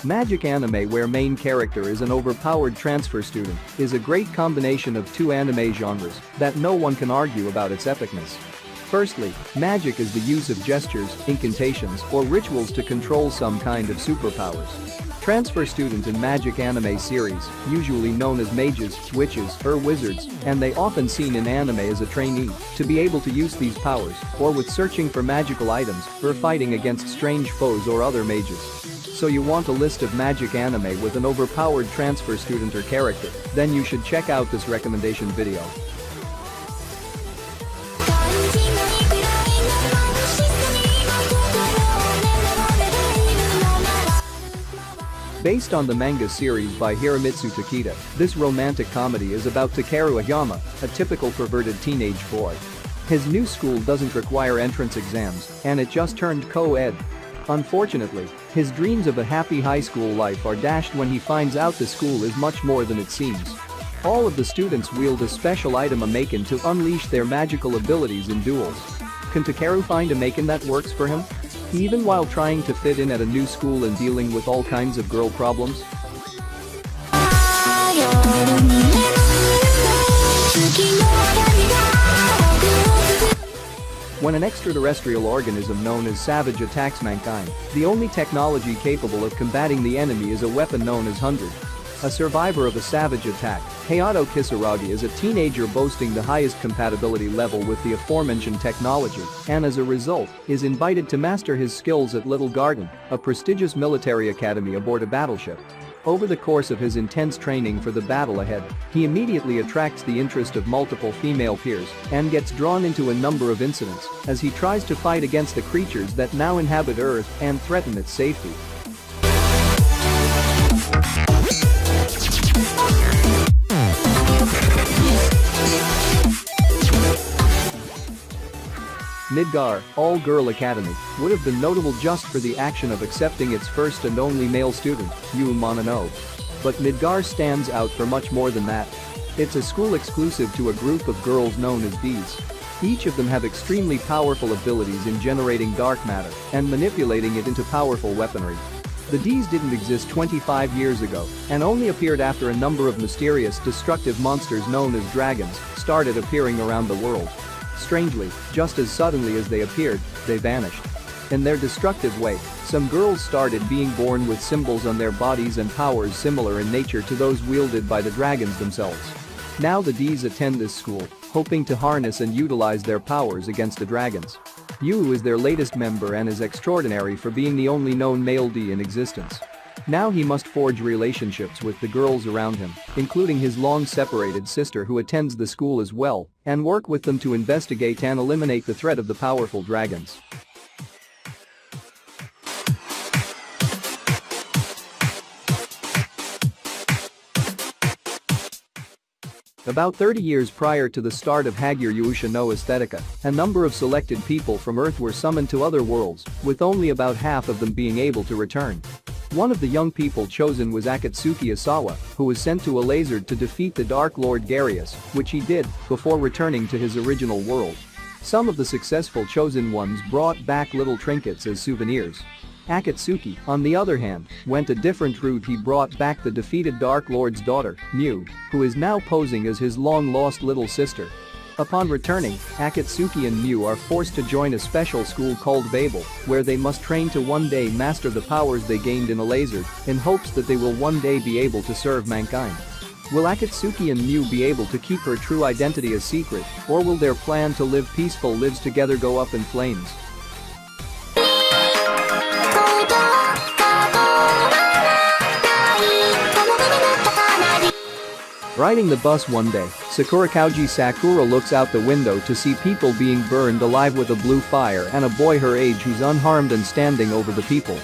Magic anime where main character is an overpowered transfer student is a great combination of two anime genres that no one can argue about its epicness. Firstly, magic is the use of gestures, incantations, or rituals to control some kind of superpowers. Transfer student in magic anime series, usually known as mages, witches, or wizards, and they often seen in anime as a trainee, to be able to use these powers, or with searching for magical items, or fighting against strange foes or other mages. So you want a list of magic anime with an overpowered transfer student or character, then you should check out this recommendation video. Based on the manga series by Hiromitsu Takeda, this romantic comedy is about Takeru Ayama, a typical perverted teenage boy. His new school doesn't require entrance exams, and it just turned co-ed. Unfortunately, his dreams of a happy high school life are dashed when he finds out the school is much more than it seems. All of the students wield a special item, a Maken, to unleash their magical abilities in duels. Can Takeru find a Maken that works for him? Even while trying to fit in at a new school and dealing with all kinds of girl problems? When an extraterrestrial organism known as Savage attacks mankind, the only technology capable of combating the enemy is a weapon known as 100. A survivor of a Savage attack, Hayato Kisaragi is a teenager boasting the highest compatibility level with the aforementioned technology, and as a result, is invited to master his skills at Little Garden, a prestigious military academy aboard a battleship. Over the course of his intense training for the battle ahead, he immediately attracts the interest of multiple female peers and gets drawn into a number of incidents as he tries to fight against the creatures that now inhabit Earth and threaten its safety. Midgar, all-girl academy, would have been notable just for the action of accepting its first and only male student, Yu Monano. But Midgar stands out for much more than that. It's a school exclusive to a group of girls known as Bees. Each of them have extremely powerful abilities in generating dark matter and manipulating it into powerful weaponry. The D's didn't exist 25 years ago and only appeared after a number of mysterious, destructive monsters known as dragons started appearing around the world. Strangely, just as suddenly as they appeared, they vanished. In their destructive way, some girls started being born with symbols on their bodies and powers similar in nature to those wielded by the dragons themselves. Now the D's attend this school, hoping to harness and utilize their powers against the dragons. Yu is their latest member and is extraordinary for being the only known male D in existence. Now he must forge relationships with the girls around him, including his long-separated sister who attends the school as well, and work with them to investigate and eliminate the threat of the powerful dragons. About 30 years prior to the start of Hagure Yuusha no Aesthetica, a number of selected people from Earth were summoned to other worlds, with only about half of them being able to return. One of the young people chosen was Akatsuki Asawa, who was sent to a laser to defeat the Dark Lord Garius, which he did before returning to his original world. Some of the successful chosen ones brought back little trinkets as souvenirs. Akatsuki, on the other hand, went a different route. He brought back the defeated Dark Lord's daughter, Mew, who is now posing as his long-lost little sister. Upon returning, Akatsuki and Mew are forced to join a special school called Babel, where they must train to one day master the powers they gained in a laser, in hopes that they will one day be able to serve mankind. Will Akatsuki and Mew be able to keep her true identity a secret, or will their plan to live peaceful lives together go up in flames? Riding the bus one day, Sakurakauji Sakura looks out the window to see people being burned alive with a blue fire and a boy her age who's unharmed and standing over the people.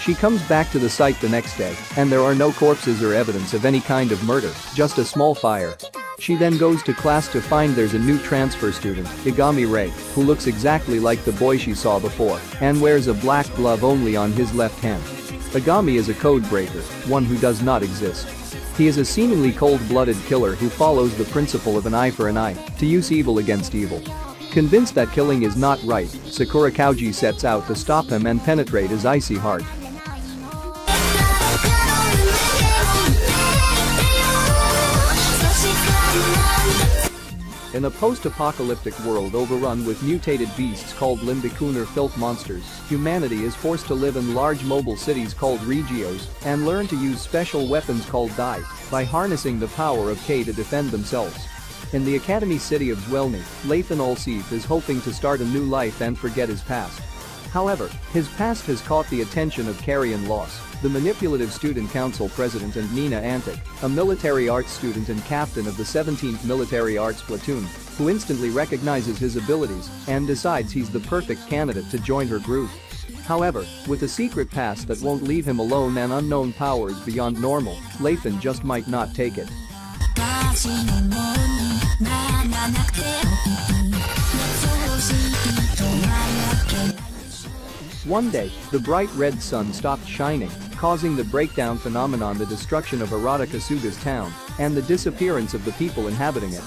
She comes back to the site the next day, and there are no corpses or evidence of any kind of murder, just a small fire. She then goes to class to find there's a new transfer student, Igami Rei, who looks exactly like the boy she saw before and wears a black glove only on his left hand. Igami is a code breaker, one who does not exist. He is a seemingly cold-blooded killer who follows the principle of an eye for an eye, to use evil against evil. Convinced that killing is not right, Sakura Kauji sets out to stop him and penetrate his icy heart. In a post-apocalyptic world overrun with mutated beasts called Limbicune or filth monsters, humanity is forced to live in large mobile cities called regios and learn to use special weapons called dye by harnessing the power of K to defend themselves. In the Academy city of Zwelny, Lathan Olseif is hoping to start a new life and forget his past. However, his past has caught the attention of Carrion Loss, the manipulative student council president, and Nina Antic, a military arts student and captain of the 17th Military Arts Platoon, who instantly recognizes his abilities and decides he's the perfect candidate to join her group. However, with a secret past that won't leave him alone and unknown powers beyond normal, Lathan just might not take it. One day, the bright red sun stopped shining, causing the breakdown phenomenon, the destruction of Arata Kasuga's town, and the disappearance of the people inhabiting it.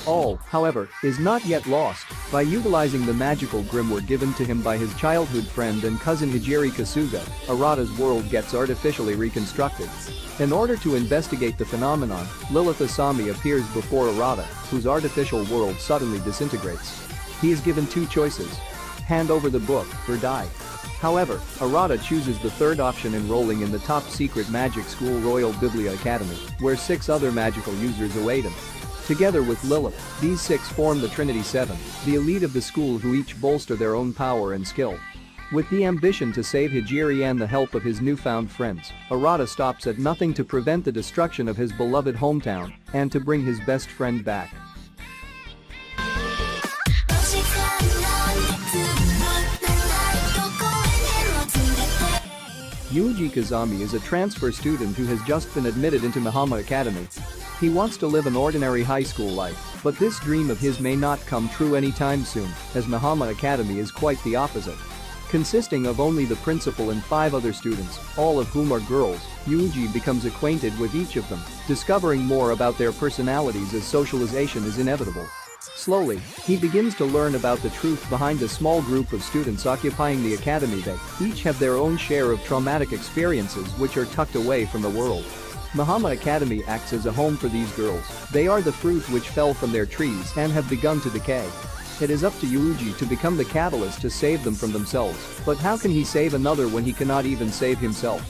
All, however, is not yet lost. By utilizing the magical grimoire given to him by his childhood friend and cousin Hijiri Kasuga, Arata's world gets artificially reconstructed. In order to investigate the phenomenon, Lilith Asami appears before Arata, whose artificial world suddenly disintegrates. He is given two choices: hand over the book or die. However, Arata chooses the third option, enrolling in the top-secret magic school Royal Biblia Academy, where 6 other magical users await him. Together with Lilith, these 6 form the Trinity Seven, the elite of the school who each bolster their own power and skill. With the ambition to save Hijiri and the help of his newfound friends, Arata stops at nothing to prevent the destruction of his beloved hometown and to bring his best friend back. Yuji Kazami is a transfer student who has just been admitted into Mahama Academy. He wants to live an ordinary high school life, but this dream of his may not come true anytime soon, as Mahama Academy is quite the opposite. Consisting of only the principal and 5 other students, all of whom are girls, Yuji becomes acquainted with each of them, discovering more about their personalities as socialization is inevitable. Slowly, he begins to learn about the truth behind a small group of students occupying the academy. They each have their own share of traumatic experiences which are tucked away from the world. Mahama Academy acts as a home for these girls. They are the fruit which fell from their trees and have begun to decay. It is up to Yuji to become the catalyst to save them from themselves, but how can he save another when he cannot even save himself?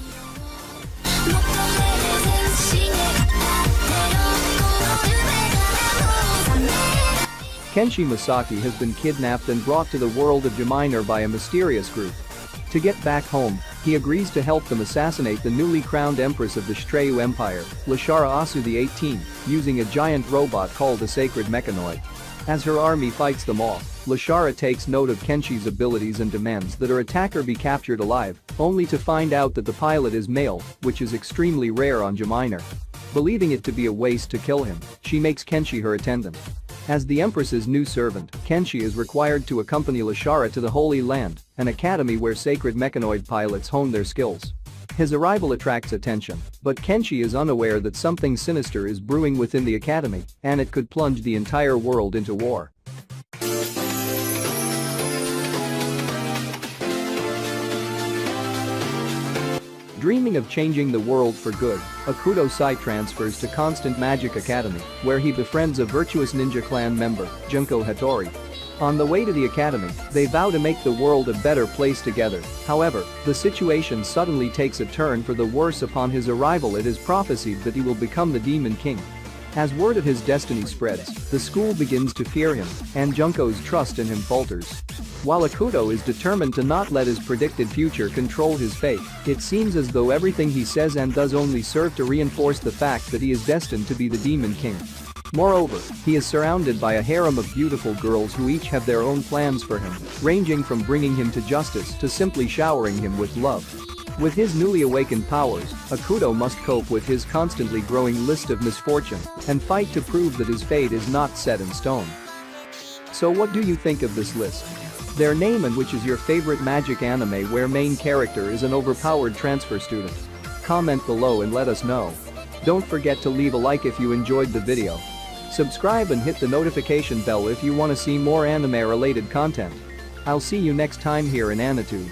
Kenshi Masaki has been kidnapped and brought to the world of Geminer by a mysterious group. To get back home, he agrees to help them assassinate the newly crowned empress of the Shreyu Empire, Lashara Asu XVIII, using a giant robot called a sacred mechanoid. As her army fights them off, Lashara takes note of Kenshi's abilities and demands that her attacker be captured alive, only to find out that the pilot is male, which is extremely rare on Geminer. Believing it to be a waste to kill him, she makes Kenshi her attendant. As the Empress's new servant, Kenshi is required to accompany Lashara to the Holy Land, an academy where sacred mechanoid pilots hone their skills. His arrival attracts attention, but Kenshi is unaware that something sinister is brewing within the academy, and it could plunge the entire world into war. Dreaming of changing the world for good, Akuto Sai transfers to Constant Magic Academy, where he befriends a virtuous ninja clan member, Junko Hattori. On the way to the academy, they vow to make the world a better place together. However, the situation suddenly takes a turn for the worse. Upon his arrival, it is prophesied that he will become the Demon King. As word of his destiny spreads, the school begins to fear him, and Junko's trust in him falters. While Akuto is determined to not let his predicted future control his fate, it seems as though everything he says and does only serve to reinforce the fact that he is destined to be the Demon King. Moreover, he is surrounded by a harem of beautiful girls who each have their own plans for him, ranging from bringing him to justice to simply showering him with love. With his newly awakened powers, Akuto must cope with his constantly growing list of misfortune and fight to prove that his fate is not set in stone. So what do you think of this list? Their name, and which is your favorite magic anime where main character is an overpowered transfer student? Comment below and let us know. Don't forget to leave a like if you enjoyed the video. Subscribe and hit the notification bell if you want to see more anime related content. I'll see you next time here in Anitude.